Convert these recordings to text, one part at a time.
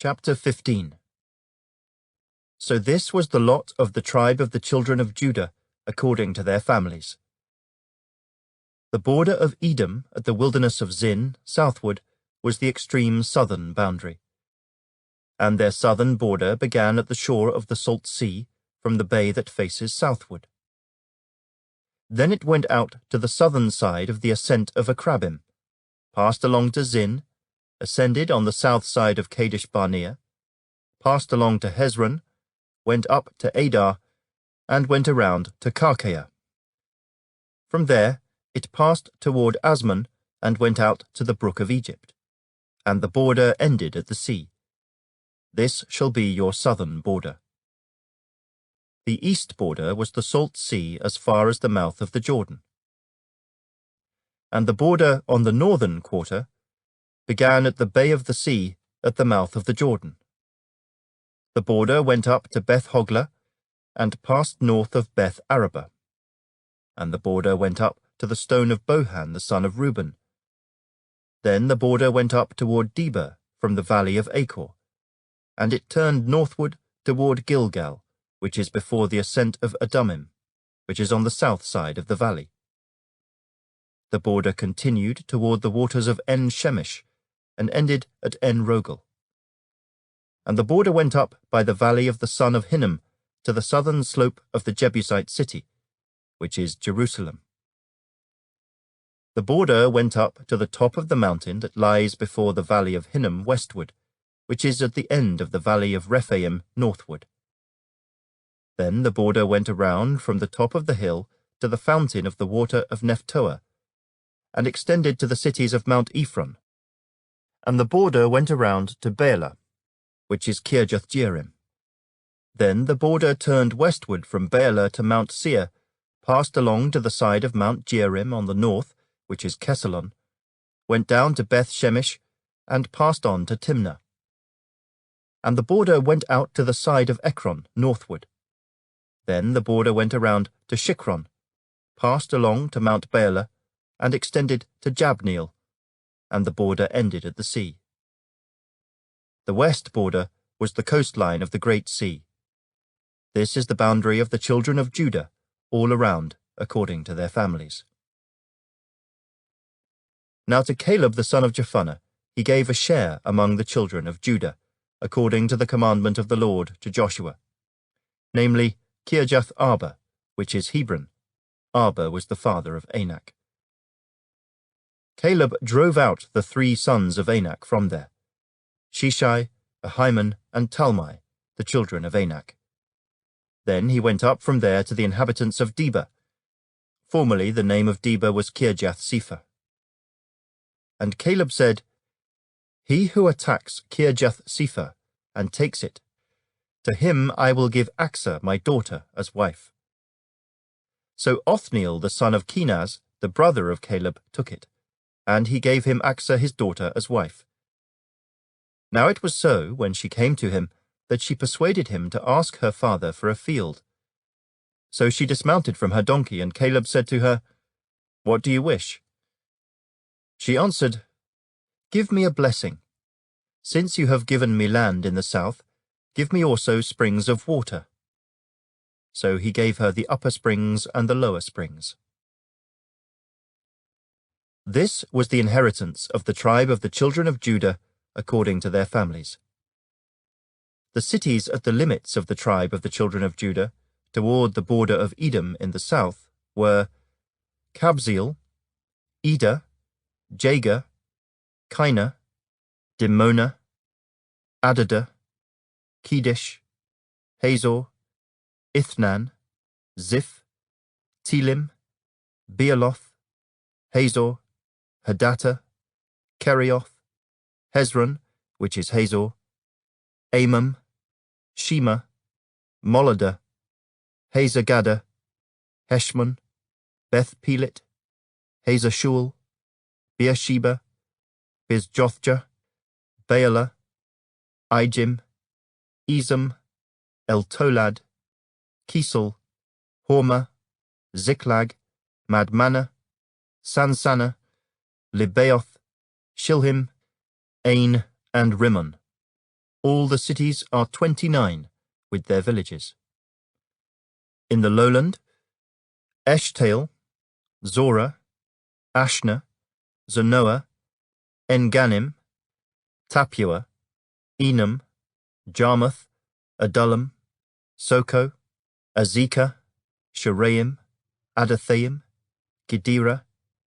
Chapter 15. So this was the lot of the tribe of the children of Judah, according to their families. The border of Edom at the wilderness of Zin, southward, was the extreme southern boundary. And their southern border began at the shore of the Salt Sea, from the bay that faces southward. Then it went out to the southern side of the ascent of Akrabim, passed along to Zin, ascended on the south side of Kadesh Barnea, passed along to Hezron, went up to Adar, and went around to Karkea. From there it passed toward Asmon and went out to the brook of Egypt, and the border ended at the sea. This shall be your southern border. The east border was the Salt Sea as far as the mouth of the Jordan. And the border on the northern quarter began at the bay of the sea at the mouth of the Jordan. The border went up to Beth Hoglah and passed north of Beth Arabah. And the border went up to the stone of Bohan the son of Reuben. Then the border went up toward Debir from the valley of Achor, and it turned northward toward Gilgal, which is before the ascent of Adumim, which is on the south side of the valley. The border continued toward the waters of En-Shemesh, and ended at En-Rogel. And the border went up by the valley of the son of Hinnom to the southern slope of the Jebusite city, which is Jerusalem. The border went up to the top of the mountain that lies before the valley of Hinnom westward, which is at the end of the valley of Rephaim northward. Then the border went around from the top of the hill to the fountain of the water of Nephtoah, and extended to the cities of Mount Ephron. And the border went around to Baalah, which is Kirjath-jearim. Then the border turned westward from Baalah to Mount Seir, passed along to the side of Mount Jearim on the north, which is Kesalon, went down to Beth-Shemesh, and passed on to Timnah. And the border went out to the side of Ekron northward. Then the border went around to Shikron, passed along to Mount Baalah, and extended to Jabneel, and the border ended at the sea. The west border was the coastline of the Great Sea. This is the boundary of the children of Judah, all around, according to their families. Now to Caleb the son of Jephunneh he gave a share among the children of Judah, according to the commandment of the Lord to Joshua, namely Kirjath Arba, which is Hebron. Arba was the father of Anak. Caleb drove out the 3 sons of Anak from there, Shishai, Ahiman, and Talmai, the children of Anak. Then he went up from there to the inhabitants of Debir. Formerly the name of Debir was Kirjath-Sepher. And Caleb said, He who attacks Kirjath-Sepher and takes it, to him I will give Achsah my daughter as wife. So Othniel the son of Kenaz, the brother of Caleb, took it, and he gave him Achsah his daughter as wife. Now it was so, when she came to him, that she persuaded him to ask her father for a field. So she dismounted from her donkey, and Caleb said to her, What do you wish? She answered, Give me a blessing. Since you have given me land in the south, give me also springs of water. So he gave her the upper springs and the lower springs. This was the inheritance of the tribe of the children of Judah, according to their families. The cities at the limits of the tribe of the children of Judah, toward the border of Edom in the south, were Kabzeel, Eder, Jagur, Kinah, Dimonah, Adadah, Kedesh, Hazor, Ithnan, Ziph, Telim, Bealoth, Hazor, Hadattah, Kerioth, Hezron, which is Hazor, Amam, Shema, Moladah, Hazar-Gaddah, Heshmon, Beth-Pelet, Hazar-Shual, Beersheba, Bizjothjah, Baalah, Ijim, Ezem, El-Tolad, Kisel, Hormah, Ziklag, Madmannah, Sansannah, Libaoth, Shilhim, Ain, and Rimmon. All the cities are 29, with their villages. In the lowland, Eshtaol, Zorah, Ashna, Zanoah, Engannim, Tapua, Enam, Jarmuth, Adullam, Soko, Azekah, Sharaim, Adathaim, Gedera,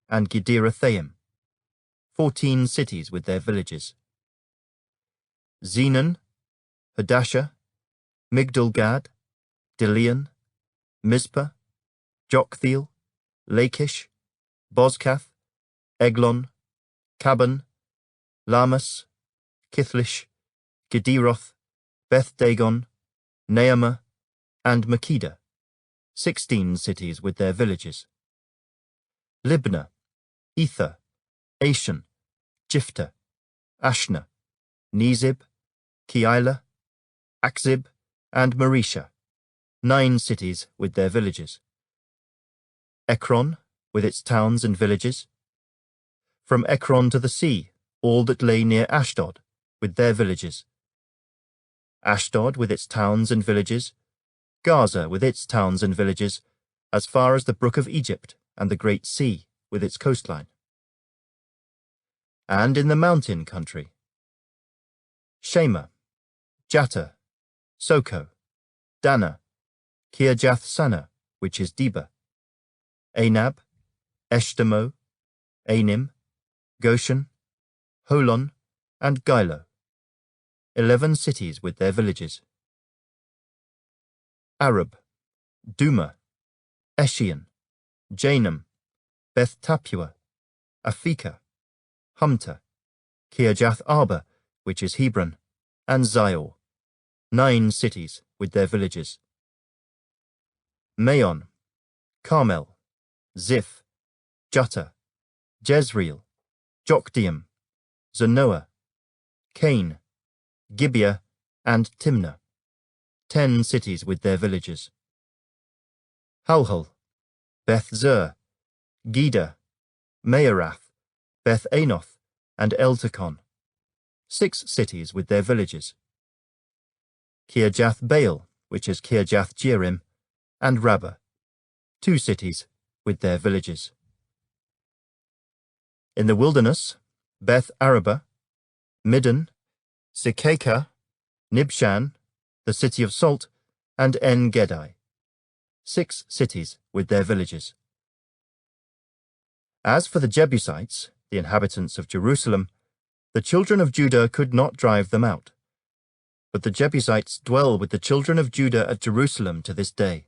and Gederathaim, 14 cities with their villages. Zenon, Hadashah, Migdal-gad, Dilean, Mizpah, Joktheel, Lachish, Bozkath, Eglon, Caban, Lamas, Kithlish, Gederoth, Beth-dagon, Naamah, and Makkedah, 16 cities with their villages. Libnah, Ether, Ashan, Jiphtah, Ashna, Nezib, Keilah, Akzib, and Maresha, 9 cities with their villages. Ekron, with its towns and villages. From Ekron to the sea, all that lay near Ashdod, with their villages. Ashdod with its towns and villages. Gaza with its towns and villages, as far as the brook of Egypt and the great sea with its coastline. And in the mountain country, Shema, Jatter, Soko, Dana, Kirjath-sana, which is Debir, Anab, Eshtemoh, Anim, Goshen, Holon, and Gilo, 11 cities with their villages. Arab, Duma, Eshion, Janam, Beth-tapua, Aphekah, Humta, Kirjath-arba, which is Hebron, and Zior, 9 cities with their villages. Maon, Carmel, Ziph, Juttah, Jezreel, Jokdeam, Zanoah, Cain, Gibeah, and Timnah, 10 cities with their villages. Halhul, Beth-zur, Geder, Maarath, Beth-anoth, and Eltekon, 6 cities with their villages. Kirjath-baal, which is Kirjath-jearim, and Rabbah, 2 cities with their villages. In the wilderness, Beth-arabah, Middon, Sikakah, Nibshan, the city of salt, and En-gedi, 6 cities with their villages. As for the Jebusites, the inhabitants of Jerusalem, the children of Judah could not drive them out. But the Jebusites dwell with the children of Judah at Jerusalem to this day.